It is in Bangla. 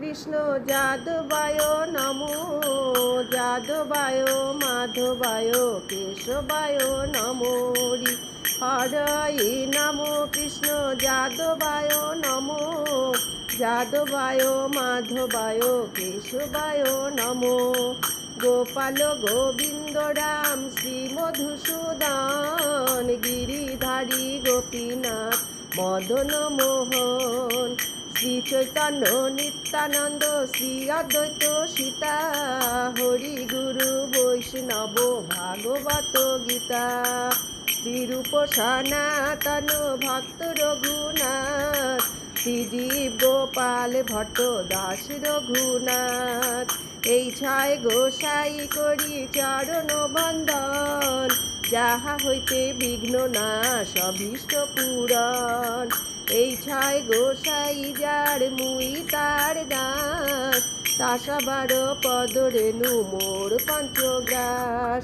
কৃষ্ণ যাদবায় নমো, যাদবায় মাধবায় কেশবায় নমো। হরে নমো কৃষ্ণ যাদবায় নমো, যাদবায় মাধবায় কেশবায় নমো। গোপাল গোবিন্দ রাম শ্রী মধুসূদন, গিরিধারী গোপীনাথ মদন মোহন। শ্রী চৈতন্য নিত্যানন্দ শ্রী অদ্বৈত সীতা, হরি গুরু বৈষ্ণব ভাগবত গীতা। শ্রীরূপ সনাতন ভক্ত রঘুনাথ, শ্রীজীব গোপাল ভট্ট দাস রঘুনাথ। এই ছয় গোসাই করি চরণ বন্দন, যাহা হইতে বিঘ্ন নাশ অভীষ্ট পূরণ। এই ছয় গোসাই যার মুই তার দাস, তা সবার পদ রেণু মোর পঞ্চগ্রাস।